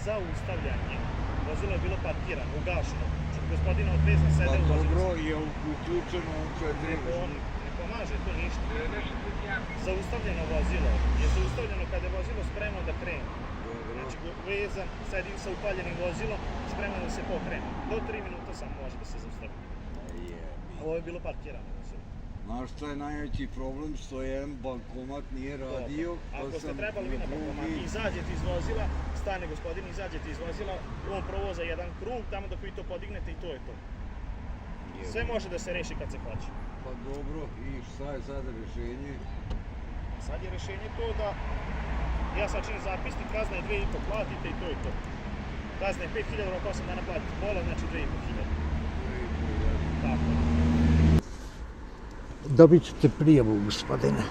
zaustavljanje. Vozilo je bilo parkirano, ugašeno. Gospodin odvezan sede u vozilu. Dobro, je uključeno kad Ne pomaže to ništa. Zaustavljeno vozilo je zaustavljeno kada je vozilo spremno da krene. Znači, vezan, sedi sa upaljenim vozilom, spremno da se pokrene. Do 3 minuta samo može da se zaustavi. Ovo je bilo parkirano vozilo. Znaš šta je najveći problem? Što jedan bankomat nije radio. Ako ste trebali vi na bankomat, izađete iz vozila, stane gospodin, izađete iz vozila, on provoza jedan krug, tamo dok vi to podignete i to je to. Sve može da se reši kad se hoće. Pa dobro, i šta je sad rešenje? Sad je rešenje to da ja sad činim zapisnik, kazna je 2,5, platite i to je to. Kazna je 5.000, rok 8 dana platite pola, znači 2.500. Tako. Dobit ćete prijavu, gospodine.